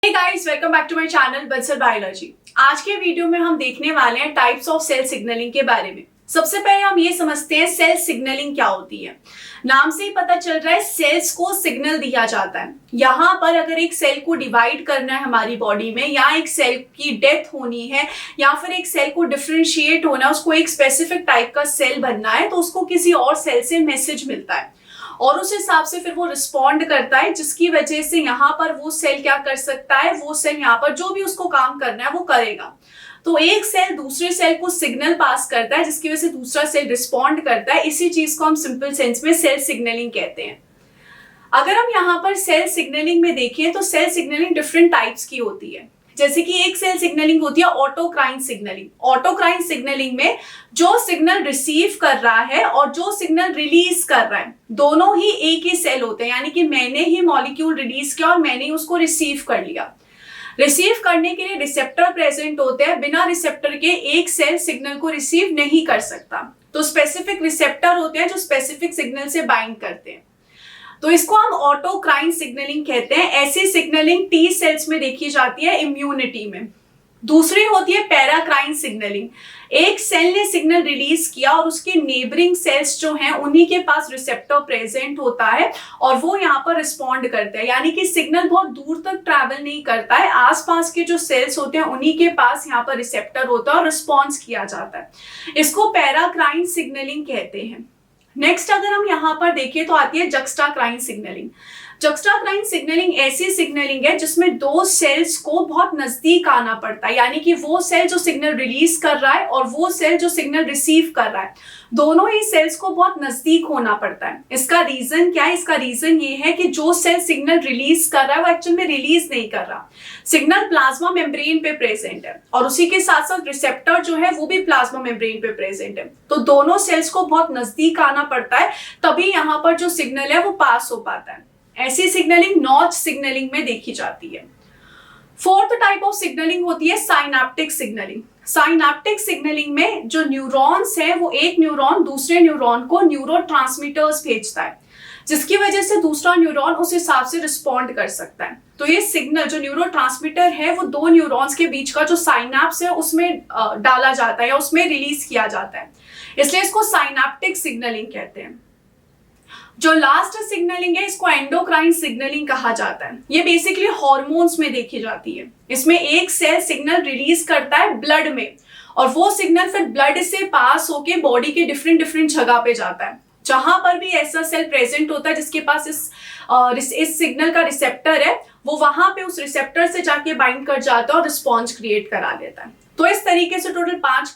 Hey guys, welcome back to my channel Bansal biology. आज के video में हम देखने वाले हैं टाइप्स ऑफ सेल सिग्नलिंग के बारे में। सबसे पहले हम ये समझते हैं सेल सिग्नलिंग क्या होती है। नाम से ही पता चल रहा है सेल्स को सिग्नल दिया जाता है। यहाँ पर अगर एक सेल को डिवाइड करना है हमारी बॉडी में, या एक सेल की डेथ होनी है, या फिर एक सेल को डिफरेंशिएट होना है, उसको एक स्पेसिफिक टाइप का सेल बनना है, तो उसको किसी और सेल से मैसेज मिलता है और उस हिसाब से फिर वो रिस्पॉन्ड करता है, जिसकी वजह से यहाँ पर वो सेल क्या कर सकता है, वो सेल यहाँ पर जो भी उसको काम करना है वो करेगा। तो एक सेल दूसरे सेल को सिग्नल पास करता है, जिसकी वजह से दूसरा सेल रिस्पॉन्ड करता है। इसी चीज को हम सिंपल सेंस में सेल सिग्नलिंग कहते हैं। अगर हम यहाँ पर सेल सिग्नलिंग में देखें तो सेल सिग्नलिंग डिफरेंट टाइप्स की होती है। जैसे कि एक सेल सिग्नलिंग होती है ऑटोक्राइन सिग्नलिंग। ऑटोक्राइन सिग्नलिंग में जो सिग्नल रिसीव कर रहा है और जो सिग्नल रिलीज कर रहा है, दोनों ही एक ही सेल होते हैं। यानी कि मैंने ही मॉलिक्यूल रिलीज किया और मैंने ही उसको रिसीव कर लिया। रिसीव करने के लिए रिसेप्टर प्रेजेंट होते हैं। बिना रिसेप्टर के एक सेल सिग्नल को रिसीव नहीं कर सकता। तो स्पेसिफिक रिसेप्टर होते हैं जो स्पेसिफिक सिग्नल से बाइंड करते हैं। तो इसको हम ऑटोक्राइन सिग्नलिंग कहते हैं। ऐसी सिग्नलिंग टी सेल्स में देखी जाती है इम्यूनिटी में। दूसरी होती है पैराक्राइन सिग्नलिंग। एक सेल ने सिग्नल रिलीज किया और उसके नेबरिंग सेल्स जो हैं उन्हीं के पास रिसेप्टर प्रेजेंट होता है और वो यहाँ पर रिस्पॉन्ड करते हैं। यानी कि सिग्नल बहुत दूर तक ट्रैवल नहीं करता है, आसपास के जो सेल्स होते हैं उन्हीं के पास यहाँ पर रिसेप्टर होता है और रिस्पॉन्स किया जाता है। इसको पैराक्राइन सिग्नलिंग कहते हैं। नेक्स्ट अगर हम यहाँ पर देखें तो आती है जक्स्टाक्राइन सिग्नलिंग। जक्स्टाक्राइन सिग्नलिंग ऐसी सिग्नलिंग है जिसमें दो सेल्स को बहुत नजदीक आना पड़ता है। यानी कि वो सेल जो सिग्नल रिलीज कर रहा है और वो सेल जो सिग्नल रिसीव कर रहा है, दोनों ही सेल्स को बहुत नजदीक होना पड़ता है। इसका रीजन क्या है? इसका रीजन ये है कि जो सेल सिग्नल रिलीज कर रहा है वो एक्चुअल में रिलीज नहीं कर रहा। सिग्नल प्लाज्मा मेम्ब्रेन पे प्रेजेंट है और उसी के साथ साथ रिसेप्टर जो है वो भी प्लाज्मा मेम्ब्रेन पे प्रेजेंट है। तो दोनों सेल्स को बहुत नजदीक आना पड़ता है, तभी यहाँ पर जो सिग्नल है वो पास हो पाता है। ऐसी सिग्नलिंग नॉच सिग्नलिंग में देखी जाती है। फोर्थ टाइप ऑफ सिग्नलिंग होती है साइनैप्टिक सिग्नलिंग। साइनैप्टिक सिग्नलिंग में जो न्यूरॉन्स है वो एक न्यूरॉन दूसरे न्यूरॉन को न्यूरोट्रांसमीटर्स भेजता है, जिसकी वजह से दूसरा न्यूरॉन उस हिसाब से रिस्पॉन्ड कर सकता है। तो ये सिग्नल जो न्यूरोट्रांसमीटर है वो दो न्यूरॉन्स के बीच का जो साइनैप्स है उसमें डाला जाता है या उसमें रिलीज किया जाता है, इसलिए इसको साइनैप्टिक सिग्नलिंग कहते हैं। जो लास्ट सिग्नलिंग है इसको एंडोक्राइन सिग्नलिंग कहा जाता है। ये बेसिकली हार्मोन्स में देखी जाती है। इसमें एक सेल सिग्नल रिलीज करता है ब्लड में और वो सिग्नल फिर ब्लड से पास होके बॉडी के डिफरेंट जगह पे जाता है। जहां पर भी ऐसा सेल प्रेजेंट होता है जिसके पास इस सिग्नल का रिसेप्टर है, वो वहां पे उस रिसेप्टर से जाके बाइंड कर जाता है और रिस्पॉन्स क्रिएट करा देता है। तो इस तरीके से टोटल 5